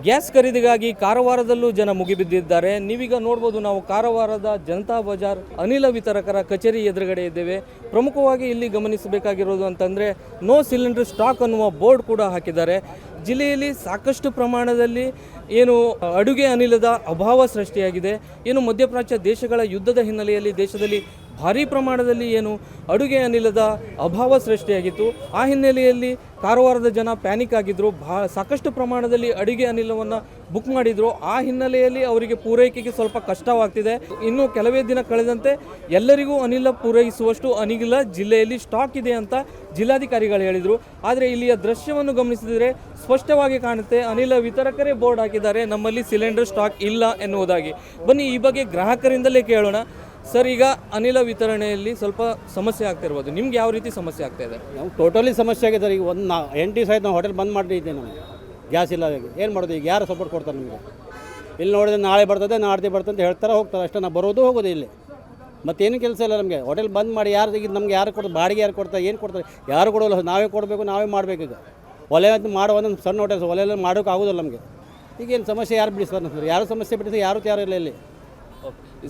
Gas ಖರೀದಿಗಾಗಿ ಕಾರವಾರದಲ್ಲೂ ಜನ ಮುಗಿಬಿದ್ದಿದ್ದಾರೆ. ನೀವೀಗ ನೋಡ್ಬೋದು, ನಾವು ಕಾರವಾರದ ಜನತಾ ಬಜಾರ್ ಅನಿಲ ವಿತರಕರ ಕಚೇರಿ ಎದುರುಗಡೆ ಇದ್ದೇವೆ. ಪ್ರಮುಖವಾಗಿ ಇಲ್ಲಿ ಗಮನಿಸಬೇಕಾಗಿರೋದು ಅಂತಂದರೆ ನೋ ಸಿಲಿಂಡರ್ ಸ್ಟಾಕ್ ಅನ್ನುವ ಬೋರ್ಡ್ ಕೂಡ ಹಾಕಿದ್ದಾರೆ. ಜಿಲ್ಲೆಯಲ್ಲಿ ಸಾಕಷ್ಟು ಪ್ರಮಾಣದಲ್ಲಿ ಏನು ಅಡುಗೆ ಅನಿಲದ ಅಭಾವ ಸೃಷ್ಟಿಯಾಗಿದೆ. ಏನು ಮಧ್ಯಪ್ರಾಚ್ಯ ದೇಶಗಳ ಯುದ್ಧದ ಹಿನ್ನೆಲೆಯಲ್ಲಿ ದೇಶದಲ್ಲಿ ಭಾರೀ ಪ್ರಮಾಣದಲ್ಲಿ ಏನು ಅಡುಗೆ ಅನಿಲದ ಅಭಾವ ಸೃಷ್ಟಿಯಾಗಿತ್ತು. ಆ ಹಿನ್ನೆಲೆಯಲ್ಲಿ ಕಾರವಾರದ ಜನ ಪ್ಯಾನಿಕ್ ಆಗಿದ್ದರು. ಸಾಕಷ್ಟು ಪ್ರಮಾಣದಲ್ಲಿ ಅಡುಗೆ ಅನಿಲವನ್ನು ಬುಕ್ ಮಾಡಿದರು. ಆ ಹಿನ್ನೆಲೆಯಲ್ಲಿ ಅವರಿಗೆ ಪೂರೈಕೆಗೆ ಸ್ವಲ್ಪ ಕಷ್ಟವಾಗ್ತಿದೆ. ಇನ್ನು ಕೆಲವೇ ದಿನ ಕಳೆದಂತೆ ಎಲ್ಲರಿಗೂ ಅನಿಲ ಪೂರೈಸುವಷ್ಟು ಅನಿಲ ಜಿಲ್ಲೆಯಲ್ಲಿ ಸ್ಟಾಕ್ ಇದೆ ಅಂತ ಜಿಲ್ಲಾಧಿಕಾರಿಗಳು ಹೇಳಿದರು. ಆದರೆ ಇಲ್ಲಿಯ ದೃಶ್ಯವನ್ನು ಗಮನಿಸಿದರೆ ಸ್ಪಷ್ಟವಾಗಿ ಕಾಣುತ್ತೆ, ಅನಿಲ ವಿತರಕರೇ ಬೋರ್ಡ್ ಹಾಕಿದ್ದಾರೆ, ನಮ್ಮಲ್ಲಿ ಸಿಲಿಂಡರ್ ಸ್ಟಾಕ್ ಇಲ್ಲ ಎನ್ನುವುದಾಗಿ. ಬನ್ನಿ ಈ ಬಗ್ಗೆ ಗ್ರಾಹಕರಿಂದಲೇ ಕೇಳೋಣ. ಸರ್, ಈಗ ಅನಿಲ ವಿತರಣೆಯಲ್ಲಿ ಸ್ವಲ್ಪ ಸಮಸ್ಯೆ ಆಗ್ತಿರ್ಬೋದು, ನಿಮ್ಗೆ ಯಾವ ರೀತಿ ಸಮಸ್ಯೆ ಆಗ್ತಾ ಇದೆ? ನಾವು ಟೋಟಲಿ ಸಮಸ್ಯೆ ಆಗಿದೆ ಸರ್. ಈಗ 8 ದಿವಸ ಆಯ್ತು ನಾವು ಹೋಟೆಲ್ ಬಂದ್ ಮಾಡಿದ್ದೆ. ನಮಗೆ ಗ್ಯಾಸ್ ಇಲ್ಲ. ಏನು ಮಾಡೋದು? ಈಗ ಯಾರು ಸಪೋರ್ಟ್ ಕೊಡ್ತಾರೆ ನಮಗೆ? ಇಲ್ಲಿ ನೋಡಿದ್ರೆ ನಾಳೆ ಬರ್ತದೆ, ನಾಡ್ದು ಬರ್ತದೆ ಅಂತ ಹೇಳ್ತಾರೆ, ಹೋಗ್ತಾರೆ ಅಷ್ಟೇ. ನಾವು ಬರೋದು ಹೋಗೋದು ಇಲ್ಲಿ. ಮತ್ತೇನು ಕೆಲಸ ಇಲ್ಲ ನಮಗೆ. ಹೋಟೆಲ್ ಬಂದ್ ಮಾಡಿ ಯಾರು ಈಗ ನಮ್ಗೆ ಯಾರು ಕೊಡ್ತಾರೆ? ಬಾಡಿಗೆ ಯಾರು ಕೊಡ್ತಾರೆ? ಏನು ಕೊಡ್ತಾರೆ? ಯಾರು ಕೊಡೋಲ್ಲ. ನಾವೇ ಕೊಡಬೇಕು, ನಾವೇ ಮಾಡಬೇಕು. ಈಗ ಒಲೆ ಅಂತ ಮಾಡೋ ಒಂದೊಂದು ಸಣ್ಣ ಹೋಟೆಲ್ಸ್ ಒಲೆಲ್ಲ ಮಾಡೋಕೆ ಆಗೋದಿಲ್ಲ ನಮಗೆ. ಈಗೇನು ಸಮಸ್ಯೆ ಯಾರು ಬಿಡಿಸ್ತಾರೆ ಸರ್? ಯಾರು ಸಮಸ್ಯೆ ಬಿಡಿಸಿ ಯಾರು ಇಲ್ಲ ಇಲ್ಲಿ.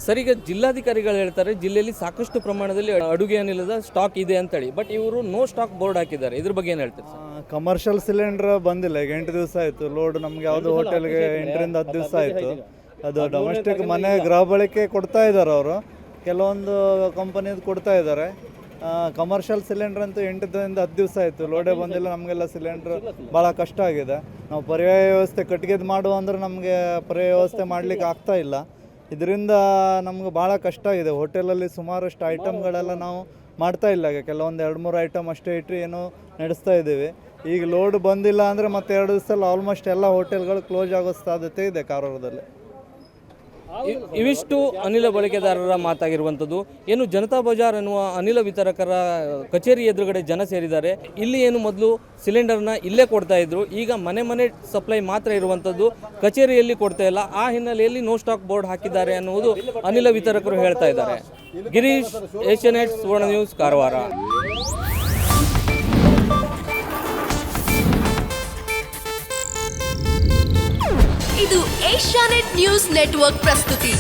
ಸರ್, ಈಗ ಜಿಲ್ಲಾಧಿಕಾರಿಗಳು ಹೇಳ್ತಾರೆ ಜಿಲ್ಲೆಯಲ್ಲಿ ಸಾಕಷ್ಟು ಪ್ರಮಾಣದಲ್ಲಿ ಅಡುಗೆ ಅನಿಲದ ಸ್ಟಾಕ್ ಇದೆ ಅಂತೇಳಿ. ಬಟ್ ಇವರು ನೋ ಸ್ಟಾಕ್ ಬೋರ್ಡ್ ಹಾಕಿದ್ದಾರೆ. ಇದ್ರ ಬಗ್ಗೆ ಏನು ಹೇಳ್ತಾರೆ ಸರ್? ಕಮರ್ಷಿಯಲ್ ಸಿಲಿಂಡರ್ ಬಂದಿಲ್ಲ. ಈಗ 8 ದಿವಸ ಆಯಿತು ಲೋಡ್. ನಮಗೆ ಯಾವುದೋ ಹೋಟೆಲ್ಗೆ 8 ರಿಂದ 10 ದಿವಸ ಆಯಿತು. ಅದು ಡೊಮೆಸ್ಟಿಕ್ ಮನೆ ಗೃಹ ಬಳಕೆ ಕೊಡ್ತಾ ಇದ್ದಾರೆ ಅವರು. ಕೆಲವೊಂದು ಕಂಪನಿದು ಕೊಡ್ತಾ ಇದ್ದಾರೆ. ಕಮರ್ಷಿಯಲ್ ಸಿಲಿಂಡರ್ ಅಂತೂ 8 ರಿಂದ 10 ದಿವಸ ಆಯಿತು, ಲೋಡೇ ಬಂದಿಲ್ಲ. ನಮಗೆಲ್ಲ ಸಿಲಿಂಡ್ರ್ ಭಾಳ ಕಷ್ಟ ಆಗಿದೆ. ನಾವು ಪರ್ಯಾಯ ವ್ಯವಸ್ಥೆ ಕಟ್ಟಿಗೆದು ಮಾಡುವ ಅಂದರೆ ನಮಗೆ ಪರ್ಯಾಯ ವ್ಯವಸ್ಥೆ ಮಾಡಲಿಕ್ಕೆ ಆಗ್ತಾ ಇಲ್ಲ. ಇದರಿಂದ ನಮ್ಗೆ ಭಾಳ ಕಷ್ಟ ಆಗಿದೆ. ಹೋಟೆಲಲ್ಲಿ ಸುಮಾರಷ್ಟು ಐಟಮ್ಗಳೆಲ್ಲ ನಾವು ಮಾಡ್ತಾ ಇಲ್ಲ. ಈಗ ಕೆಲವೊಂದು 2-3 ಐಟಮ್ ಅಷ್ಟೇ ಇಟ್ಟರೆ ಏನೋ ನಡೆಸ್ತಾ ಇದ್ದೀವಿ. ಈಗ ಲೋಡ್ ಬಂದಿಲ್ಲ ಅಂದರೆ ಮತ್ತೆ 2 ದಿವಸದಲ್ಲಿ ಆಲ್ಮೋಸ್ಟ್ ಎಲ್ಲ ಹೋಟೆಲ್ಗಳು ಕ್ಲೋಸ್ ಆಗೋ ಸಾಧ್ಯತೆ ಇದೆ ಕಾರವಾರದಲ್ಲಿ. ಇವಿಷ್ಟು ಅನಿಲ ಬಳಕೆದಾರರ ಮಾತಾಗಿರುವಂಥದ್ದು. ಏನು ಜನತಾ ಬಜಾರ್ ಎನ್ನುವ ಅನಿಲ ವಿತರಕರ ಕಚೇರಿ ಎದುರುಗಡೆ ಜನ ಸೇರಿದ್ದಾರೆ. ಇಲ್ಲಿ ಏನು ಮೊದಲು ಸಿಲಿಂಡರ್ನ ಇಲ್ಲೇ ಕೊಡ್ತಾ ಇದ್ರು, ಈಗ ಮನೆ ಸಪ್ಲೈ ಮಾತ್ರ ಇರುವಂಥದ್ದು, ಕಚೇರಿಯಲ್ಲಿ ಕೊಡ್ತಾ ಇಲ್ಲ. ಆ ಹಿನ್ನೆಲೆಯಲ್ಲಿ ನೋ ಸ್ಟಾಕ್ ಬೋರ್ಡ್ ಹಾಕಿದ್ದಾರೆ ಅನ್ನುವುದು ಅನಿಲ ವಿತರಕರು ಹೇಳ್ತಾ ಇದ್ದಾರೆ. ಗಿರೀಶ್, ಏಷ್ಯಾನೆಟ್ ಸುವರ್ಣ ನ್ಯೂಸ್, ಕಾರವಾರ. ಇದು ಏಷ್ಯಾನೆಟ್ ನ್ಯೂಸ್ ನೆಟ್ವರ್ಕ್ ಪ್ರಸ್ತುತಿ.